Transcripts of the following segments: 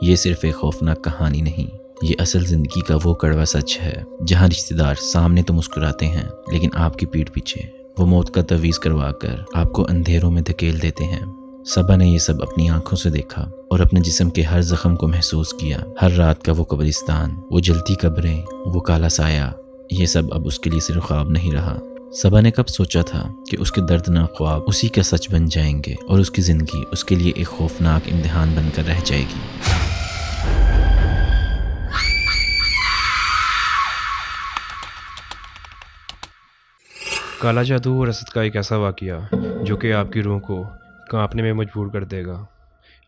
یہ صرف ایک خوفناک کہانی نہیں، یہ اصل زندگی کا وہ کڑوا سچ ہے جہاں رشتہ دار سامنے تو مسکراتے ہیں لیکن آپ کی پیٹھ پیچھے وہ موت کا تعویذ کروا کر آپ کو اندھیروں میں دھکیل دیتے ہیں۔ صبا نے یہ سب اپنی آنکھوں سے دیکھا اور اپنے جسم کے ہر زخم کو محسوس کیا۔ ہر رات کا وہ قبرستان، وہ جلتی قبریں، وہ کالا سایہ، یہ سب اب اس کے لیے صرف خواب نہیں رہا۔ صبا نے کب سوچا تھا کہ اس کے دردناک خواب اسی کا سچ بن جائیں گے اور اس کی زندگی اس کے لیے ایک خوفناک امتحان بن کر رہ جائے گی۔ کالا جادو اور رسد کا ایک ایسا واقعہ جو کہ آپ کی روح کو کانپنے میں مجبور کر دے گا۔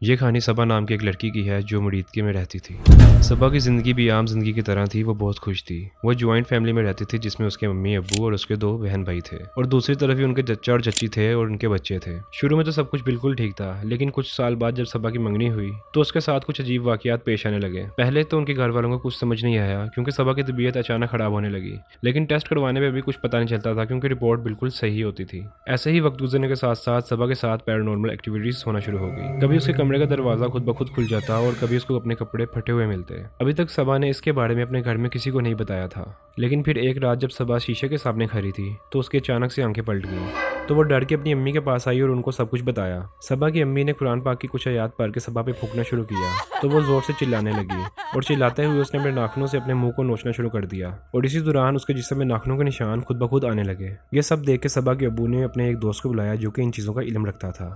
یہ کہانی صبا نام کی ایک لڑکی کی ہے جو مریدکے میں رہتی تھی۔ صبا کی زندگی بھی عام زندگی کی طرح تھی، وہ بہت خوش تھی۔ وہ جوائنٹ فیملی میں رہتی تھی جس میں اس کے ممی ابو اور اس کے 2 بہن بھائی تھے، اور دوسری طرف ہی ان کے چچا اور چچی تھے اور ان کے بچے تھے۔ شروع میں تو سب کچھ بالکل ٹھیک تھا، لیکن کچھ سال بعد جب صبا کی منگنی ہوئی تو اس کے ساتھ کچھ عجیب واقعات پیش آنے لگے۔ پہلے تو ان کے گھر والوں کو کچھ سمجھ نہیں آیا کیونکہ صبا کی طبیعت اچانک خراب ہونے لگی، لیکن ٹیسٹ کروانے میں بھی کچھ پتہ نہیں چلتا تھا کیونکہ رپورٹ بالکل صحیح ہوتی تھی۔ ایسے ہی وقت گزرنے کے ساتھ ساتھ صبا کے ساتھ پیرانارمل ایکٹیویٹیز ہونا شروع ہو گئی۔ کبھی اس کے کمرے کا دروازہ خود بخود کھل جاتا اور کبھی اس کو اپنے کپڑے پھٹے ہوئے ملتے۔ ابھی تک صبا نے اس کے بارے میں اپنے گھر میں کسی کو نہیں بتایا تھا، لیکن پھر ایک رات جب صبا شیشے کے سامنے کھڑی تھی تو اس کی اچانک سے آنکھیں پلٹ گئیں، تو وہ ڈر کے اپنی امی کے پاس آئی اور ان کو سب کچھ بتایا۔ صبا کی امی نے قرآن پاک کی کچھ آیات پڑھ کے صبا پہ پھونکنا شروع کیا تو وہ زور سے چلانے لگی، اور چلاتے ہوئے اس نے اپنے ناخنوں سے اپنے منہ کو نوچنا شروع کر دیا، اور اسی دوران اس کے جسم میں ناخنوں کے نشان خود بخود آنے لگے۔ یہ سب دیکھ کے صبا کے ابو نے اپنے ایک دوست کو بلایا جو کہ ان چیزوں کا علم رکھتا تھا۔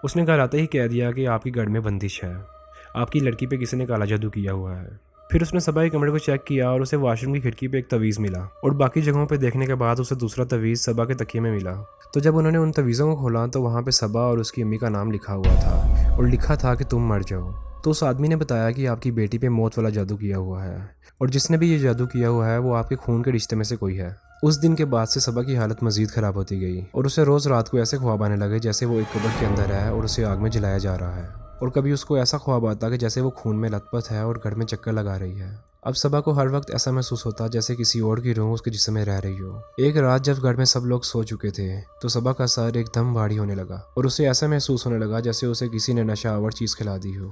اس نے گھر آتے ہی کہہ دیا کہ آپ کی گھر میں بندش ہے، آپ کی لڑکی پہ کسی نے کالا جادو کیا ہوا ہے۔ پھر اس نے صبا کے کمرے کو چیک کیا اور اسے واش روم کی کھڑکی پہ ایک تعویذ ملا، اور باقی جگہوں پہ دیکھنے کے بعد اسے دوسرا تعویذ صبا کے تکیے میں ملا۔ تو جب انہوں نے ان تعویذوں کو کھولا تو وہاں پہ صبا اور اس کی امی کا نام لکھا ہوا تھا، اور لکھا تھا کہ تم مر جاؤ۔ تو اس آدمی نے بتایا کہ آپ کی بیٹی پہ موت والا جادو کیا ہوا ہے، اور جس نے بھی یہ جادو کیا ہوا ہے وہ آپ کے خون کے رشتے میں سے کوئی ہے۔ اس دن کے بعد سے صبا کی حالت مزید خراب ہوتی گئی، اور اسے روز رات کو ایسے خواب آنے لگے جیسے وہ ایک قبر کے اندر ہے اور اسے آگ میں جلایا جا رہا ہے، اور کبھی اس کو ایسا خواب آتا کہ جیسے وہ خون میں لت پت ہے اور گھر میں چکر لگا رہی ہے۔ اب صبا کو ہر وقت ایسا محسوس ہوتا جیسے کسی اور کی روح اس کے جسم میں رہ رہی ہو۔ ایک رات جب گھر میں سب لوگ سو چکے تھے تو صبا کا سر ایک دم بھاری ہونے لگا، اور اسے ایسا محسوس ہونے لگا جیسے اسے کسی نے نشہ آور چیز کھلا دی ہو،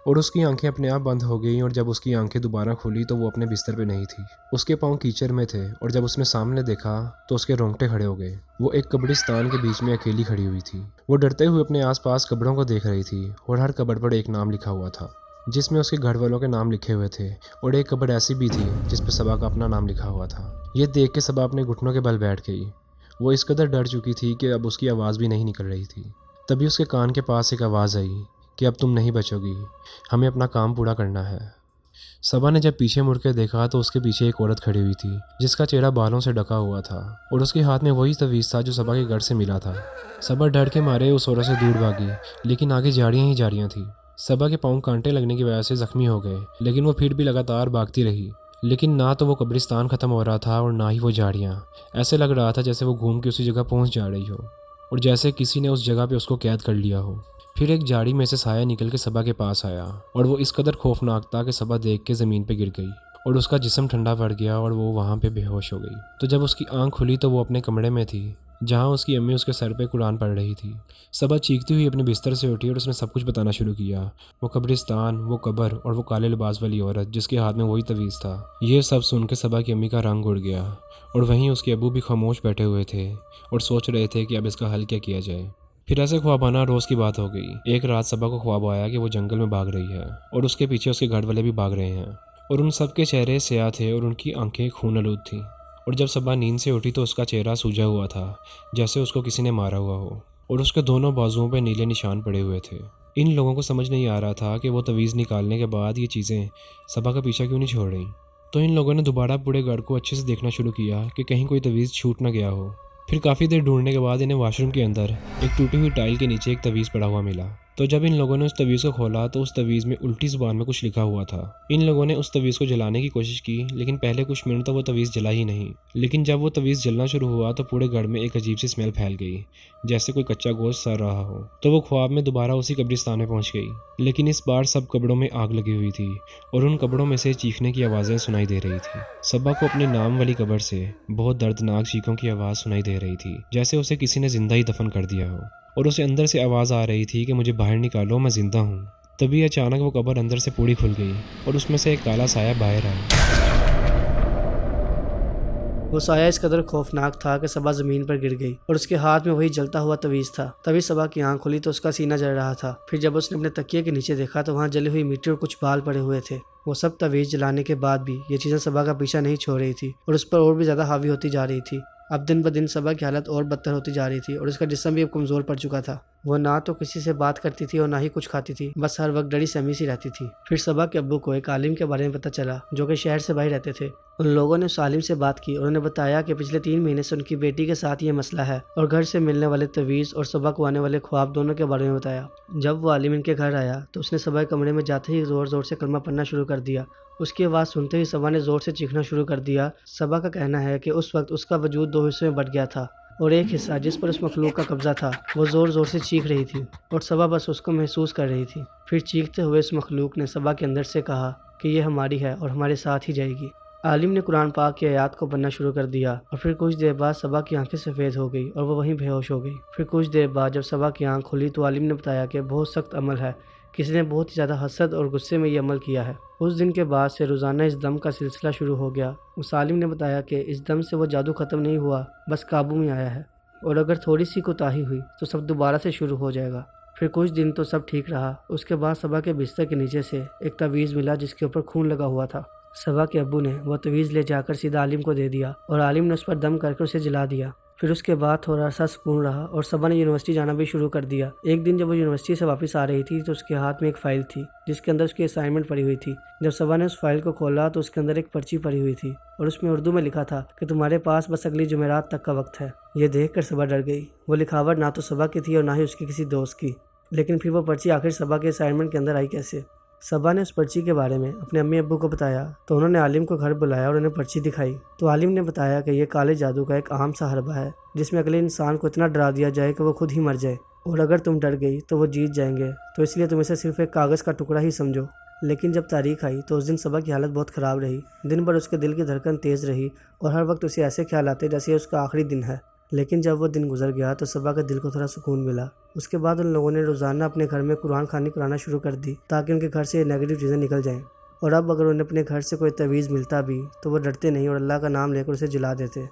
اور اس کی آنکھیں اپنے آپ بند ہو گئیں، اور جب اس کی آنکھیں دوبارہ کھلی تو وہ اپنے بستر پہ نہیں تھی، اس کے پاؤں کیچڑ میں تھے، اور جب اس نے سامنے دیکھا تو اس کے رونگٹے کھڑے ہو گئے۔ وہ ایک قبرستان کے بیچ میں اکیلی کھڑی ہوئی تھی۔ وہ ڈرتے ہوئے اپنے آس پاس قبروں کو دیکھ رہی تھی، اور ہر قبر پر ایک نام لکھا ہوا تھا جس میں اس کے گھر والوں کے نام لکھے ہوئے تھے، اور ایک قبر ایسی بھی تھی جس پہ صبا کا اپنا نام لکھا ہوا تھا۔ یہ دیکھ کے صبا اپنے گھٹنوں کے بل بیٹھ گئی۔ وہ اس قدر ڈر چکی تھی کہ اب اس کی آواز بھی نہیں نکل رہی تھی۔ تبھی اس کے کان کے پاس ایک آواز آئی کہ اب تم نہیں بچو گی، ہمیں اپنا کام پورا کرنا ہے۔ صبا نے جب پیچھے مڑ کے دیکھا تو اس کے پیچھے ایک عورت کھڑی ہوئی تھی جس کا چہرہ بالوں سے ڈھکا ہوا تھا، اور اس کے ہاتھ میں وہی تعویذ تھا جو صبا کے گھر سے ملا تھا۔ صبا ڈر کے مارے اس عورت سے دور بھاگی، لیکن آگے جھاڑیاں ہی جھاڑیاں تھیں۔ صبا کے پاؤں کانٹے لگنے کی وجہ سے زخمی ہو گئے، لیکن وہ پھر بھی لگاتار بھاگتی رہی۔ لیکن نہ تو وہ قبرستان ختم ہو رہا تھا اور نہ ہی وہ جھاڑیاں۔ ایسے لگ رہا تھا جیسے وہ گھوم کے اسی جگہ پہنچ جا رہی ہو، اور جیسے کسی نے اس جگہ پہ اس کو قید کر لیا ہو۔ پھر ایک جھاڑی میں سے سایہ نکل کے صبا کے پاس آیا، اور وہ اس قدر خوفناک تھا کہ صبا دیکھ کے زمین پہ گر گئی، اور اس کا جسم ٹھنڈا پڑ گیا اور وہ وہاں پہ بے ہوش ہو گئی۔ تو جب اس کی آنکھ کھلی تو وہ اپنے کمرے میں تھی جہاں اس کی امی اس کے سر پہ قرآن پڑھ رہی تھی۔ صبا چیختی ہوئی اپنے بستر سے اٹھی اور اس نے سب کچھ بتانا شروع کیا، وہ قبرستان، وہ قبر، اور وہ کالے لباس والی عورت جس کے ہاتھ میں وہی تعویذ تھا۔ یہ سب سن کے صبا کی امی کا رنگ اڑ گیا، اور وہیں اس کے ابو بھی خاموش بیٹھے ہوئے تھے اور سوچ رہے تھے کہ اب اس کا حل کیا کیا جائے۔ پھر ایسے خواب آنا روز کی بات ہو گئی۔ ایک رات صبا کو خواب آیا کہ وہ جنگل میں بھاگ رہی ہے، اور اس کے پیچھے اس کے گھر والے بھی بھاگ رہے ہیں، اور ان سب کے چہرے سیاہ تھے اور ان کی آنکھیں خون آلود تھیں۔ اور جب صبا نیند سے اٹھی تو اس کا چہرہ سوجا ہوا تھا جیسے اس کو کسی نے مارا ہوا ہو، اور اس کے دونوں بازوؤں پہ نیلے نشان پڑے ہوئے تھے۔ ان لوگوں کو سمجھ نہیں آ رہا تھا کہ وہ تعویذ نکالنے کے بعد یہ چیزیں صبا کا پیچھا کیوں نہیں چھوڑ رہی۔ تو ان لوگوں نے دوبارہ پورے گھر کو اچھے سے دیکھنا شروع کیا کہ کہیں کوئی تعویذ چھوٹ نہ گیا ہو۔ پھر کافی دیر ڈھونڈنے کے بعد انہیں واش روم کے اندر ایک ٹوٹی ہوئی ٹائل کے نیچے ایک تعویذ پڑا ہوا ملا۔ تو جب ان لوگوں نے اس تعویذ کو کھولا تو اس تعویذ میں الٹی زبان میں کچھ لکھا ہوا تھا۔ ان لوگوں نے اس تعویذ کو جلانے کی کوشش کی، لیکن پہلے کچھ منٹ تو وہ تعویذ جلا ہی نہیں۔ لیکن جب وہ تعویذ جلنا شروع ہوا تو پورے گھر میں ایک عجیب سی اسمیل پھیل گئی جیسے کوئی کچا گوشت سڑ رہا ہو۔ تو وہ خواب میں دوبارہ اسی قبرستان میں پہنچ گئی، لیکن اس بار سب قبروں میں آگ لگی ہوئی تھی، اور ان قبروں میں سے چیخنے کی آوازیں سنائی دے رہی تھی۔ صبا کو اپنے نام والی قبر سے بہت دردناک چیخوں کی آواز سنائی دے رہی تھی جیسے اسے کسی نے زندہ ہی دفن کر دیا ہو، اور اسے اندر سے آواز آ رہی تھی کہ مجھے باہر نکالو، میں زندہ ہوں۔ تبھی اچانک وہ قبر اندر سے پوری کھل گئی اور اس میں سے ایک کالا سایہ باہر آیا۔ وہ سایہ اس قدر خوفناک تھا کہ صبا زمین پر گر گئی اور اس کے ہاتھ میں وہی جلتا ہوا تویز تھا۔ تبھی صبا کی آنکھ کھلی تو اس کا سینہ جل رہا تھا۔ پھر جب اس نے اپنے تکیے کے نیچے دیکھا تو وہاں جلی ہوئی مٹی اور کچھ بال پڑے ہوئے تھے۔ وہ سب تویز جلانے کے بعد بھی یہ چیزیں صبا کا پیچھا نہیں چھوڑ رہی تھی اور اس پر اور بھی زیادہ حاوی ہوتی جا رہی تھی۔ اب دن بدن صبا کی حالت اور بدتر ہوتی جا رہی تھی اور اس کا جسم بھی اب کمزور پڑ چکا تھا۔ وہ نہ تو کسی سے بات کرتی تھی اور نہ ہی کچھ کھاتی تھی، بس ہر وقت ڈری سہمی سی رہتی تھی۔ پھر صبا کے ابو کو ایک عالم کے بارے میں پتہ چلا جو کہ شہر سے باہر رہتے تھے۔ ان لوگوں نے اس عالم سے بات کی اور انہیں بتایا کہ پچھلے 3 مہینے سے ان کی بیٹی کے ساتھ یہ مسئلہ ہے، اور گھر سے ملنے والے تویز اور صبا کو آنے والے خواب دونوں کے بارے میں بتایا۔ جب وہ عالم ان کے گھر آیا تو اس نے صبا کے کمرے میں جاتے ہی زور زور سے کلمہ پڑھنا شروع کر دیا۔ اس کی آواز سنتے ہی صبا نے زور سے چیخنا شروع کر دیا۔ صبا کا کہنا ہے کہ اس وقت اس کا وجود 2 حصوں میں بٹ گیا تھا اور ایک حصہ جس پر اس مخلوق کا قبضہ تھا وہ زور زور سے چیخ رہی تھی اور صبا بس اس کو محسوس کر رہی تھی۔ پھر چیختے ہوئے اس مخلوق نے صبا کے اندر سے کہا کہ یہ ہماری ہے اور ہمارے ساتھ ہی جائے گی۔ عالم نے قرآن پاک کی آیات کو پڑھنا شروع کر دیا اور پھر کچھ دیر بعد صبا کی آنکھیں سفید ہو گئی اور وہ وہیں بے ہوش ہو گئی۔ پھر کچھ دیر بعد جب صبا کی آنکھ کھلی تو عالم نے بتایا کہ بہت سخت عمل ہے، کسی نے بہت ہی زیادہ حسد اور غصے میں یہ عمل کیا ہے۔ اس دن کے بعد سے روزانہ اس دم کا سلسلہ شروع ہو گیا۔ اس عالم نے بتایا کہ اس دم سے وہ جادو ختم نہیں ہوا، بس قابو میں آیا ہے، اور اگر تھوڑی سی کوتاہی ہوئی تو سب دوبارہ سے شروع ہو جائے گا۔ پھر کچھ دن تو سب ٹھیک رہا۔ اس کے بعد صبا کے بستر کے نیچے سے ایک تعویذ ملا جس کے اوپر خون لگا ہوا تھا۔ صبا کے ابو نے وہ تعویذ لے جا کر سیدھا عالم کو دے دیا اور عالم نے اس پر دم کر کے اسے جلا دیا۔ پھر اس کے بعد تھوڑا سا سکون رہا اور صبا نے یونیورسٹی جانا بھی شروع کر دیا۔ ایک دن جب وہ یونیورسٹی سے واپس آ رہی تھی تو اس کے ہاتھ میں ایک فائل تھی جس کے اندر اس کی اسائنمنٹ پڑی ہوئی تھی۔ جب صبا نے اس فائل کو کھولا تو اس کے اندر ایک پرچی پڑی ہوئی تھی اور اس میں اردو میں لکھا تھا کہ تمہارے پاس بس اگلی جمعرات تک کا وقت ہے۔ یہ دیکھ کر صبا ڈر گئی۔ وہ لکھاوٹ نہ تو صبا کی تھی اور نہ ہی اس کی کسی دوست کی، لیکن پھر وہ پرچی آخر صبا کے اسائنمنٹ کے اندر آئی کیسے؟ صبا نے اس پرچی کے بارے میں اپنے امی ابو کو بتایا تو انہوں نے عالم کو گھر بلایا اور انہیں پرچی دکھائی تو عالم نے بتایا کہ یہ کالے جادو کا ایک عام سا حربہ ہے جس میں اگلے انسان کو اتنا ڈرا دیا جائے کہ وہ خود ہی مر جائے، اور اگر تم ڈر گئی تو وہ جیت جائیں گے، تو اس لیے تم اسے صرف ایک کاغذ کا ٹکڑا ہی سمجھو۔ لیکن جب تاریخ آئی تو اس دن صبا کی حالت بہت خراب رہی۔ دن بھر اس کے دل کی دھڑکن تیز رہی اور ہر وقت اسے ایسے خیال آتے جیسے یہ اس کا آخری دن ہے۔ لیکن جب وہ دن گزر گیا تو صبا کے دل کو تھوڑا سکون ملا۔ اس کے بعد ان لوگوں نے روزانہ اپنے گھر میں قرآن خوانی کرانا شروع کر دی تاکہ ان کے گھر سے یہ نیگیٹو چیزیں نکل جائیں، اور اب اگر انہیں اپنے گھر سے کوئی تعویذ ملتا بھی تو وہ ڈرتے نہیں اور اللہ کا نام لے کر اسے جلا دیتے۔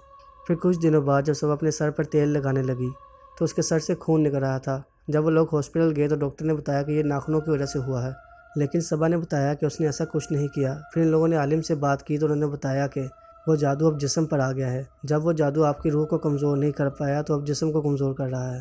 پھر کچھ دنوں بعد جب صبا اپنے سر پر تیل لگانے لگی تو اس کے سر سے خون نکل رہا تھا۔ جب وہ لوگ ہاسپٹل گئے تو ڈاکٹر نے بتایا کہ یہ ناخنوں کی وجہ سے ہوا ہے، لیکن صبا نے بتایا کہ اس نے ایسا کچھ نہیں کیا۔ پھر ان لوگوں نے عالم سے بات کی تو انہوں نے بتایا کہ وہ جادو اب جسم پر آ گیا ہے۔ جب وہ جادو آپ کی روح کو کمزور نہیں کر پایا تو اب جسم کو کمزور کر رہا ہے،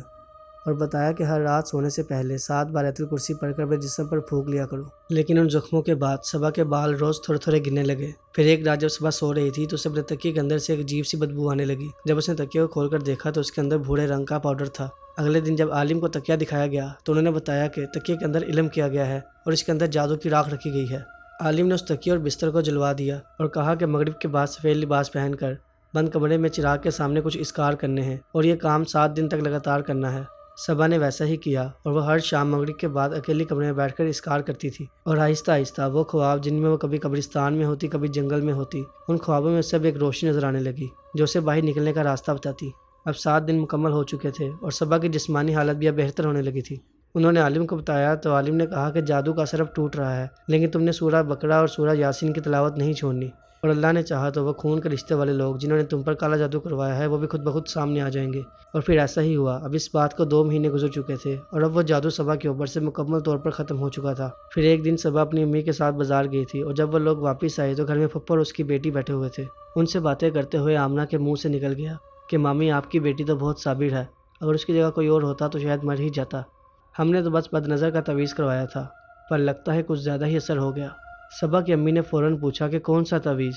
اور بتایا کہ ہر رات سونے سے پہلے 7 بار آیت الکرسی پڑھ کر اپنے جسم پر پھونک لیا کرو۔ لیکن ان زخموں کے بعد صبا کے بال روز تھوڑے تھوڑے گرنے لگے۔ پھر ایک رات جب صبا سو رہی تھی تو اسے اپنے تکیے کے اندر سے ایک عجیب سی بدبو آنے لگی۔ جب اس نے تکیے کو کھول کر دیکھا تو اس کے اندر بھورے رنگ کا پاؤڈر تھا۔ اگلے دن جب عالم کو تکیہ دکھایا گیا تو انہوں نے بتایا کہ تکیے کے اندر علم کیا گیا ہے اور اس کے اندر جادو کی راکھ رکھی گئی ہے۔ عالم نے اس تکیے اور بستر کو جلوا دیا اور کہا کہ مغرب کے بعد سفید لباس پہن کر بند کمرے میں چراغ کے سامنے کچھ اذکار کرنے ہیں اور یہ کام 7 دن تک لگاتار کرنا ہے۔ صبا نے ویسا ہی کیا اور وہ ہر شام مغرب کے بعد اکیلی کمرے میں بیٹھ کر اذکار کرتی تھی، اور آہستہ آہستہ وہ خواب جن میں وہ کبھی قبرستان میں ہوتی کبھی جنگل میں ہوتی، ان خوابوں میں سب ایک روشنی نظر آنے لگی جو اسے باہر نکلنے کا راستہ بتاتی۔ اب 7 دن مکمل ہو چکے تھے اور صبا کی جسمانی حالت بھی اب بہتر ہونے لگی تھی۔ انہوں نے عالم کو بتایا تو عالم نے کہا کہ جادو کا اثر اب ٹوٹ رہا ہے، لیکن تم نے سورہ بقرہ اور سورہ یاسین کی تلاوت نہیں چھوڑنی، اور اللہ نے چاہا تو وہ خون کے رشتے والے لوگ جنہوں نے تم پر کالا جادو کروایا ہے وہ بھی خود بخود سامنے آ جائیں گے۔ اور پھر ایسا ہی ہوا۔ اب اس بات کو 2 مہینے گزر چکے تھے اور اب وہ جادو صبا کے اوپر سے مکمل طور پر ختم ہو چکا تھا۔ پھر ایک دن صبا اپنی امی کے ساتھ بازار گئی تھی اور جب وہ لوگ واپس آئے تو گھر میں پھپھا اور اس کی بیٹی بیٹھے ہوئے تھے۔ ان سے باتیں کرتے ہوئے آمنہ کے منہ سے نکل گیا کہ مامی آپ کی بیٹی تو بہت صابر ہے، اگر اس کی جگہ کوئی اور ہوتا تو شاید مر ہی جاتا، ہم نے تو بس بد نظر کا تعویذ کروایا تھا، پر لگتا ہے کچھ زیادہ ہی اثر ہو گیا۔ صبا کی امی نے فوراً پوچھا کہ کون سا تعویذ؟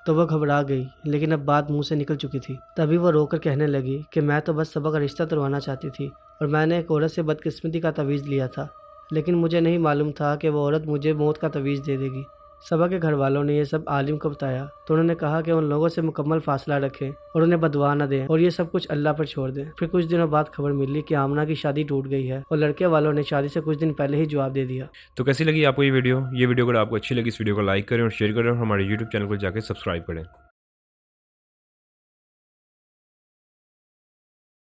تو وہ گھبرا گئی، لیکن اب بات منہ سے نکل چکی تھی۔ تبھی وہ رو کر کہنے لگی کہ میں تو بس صبا کا رشتہ توڑوانا چاہتی تھی اور میں نے ایک عورت سے بدقسمتی کا تعویذ لیا تھا، لیکن مجھے نہیں معلوم تھا کہ وہ عورت مجھے موت کا تعویذ دے دے گی۔ صبا کے گھر والوں نے یہ سب عالم کو بتایا تو انہوں نے کہا کہ ان لوگوں سے مکمل فاصلہ رکھیں اور انہیں بدوا نہ دیں اور یہ سب کچھ اللہ پر چھوڑ دیں۔ پھر کچھ دنوں بعد خبر ملی کہ آمنہ کی شادی ٹوٹ گئی ہے اور لڑکے والوں نے شادی سے کچھ دن پہلے ہی جواب دے دیا۔ تو کیسی لگی آپ کو یہ ویڈیو اگر آپ کو اچھی لگی اس ویڈیو کو لائک کریں اور شیئر کریں اور ہمارے یوٹیوب چینل کو جا کے سبسکرائب کریں۔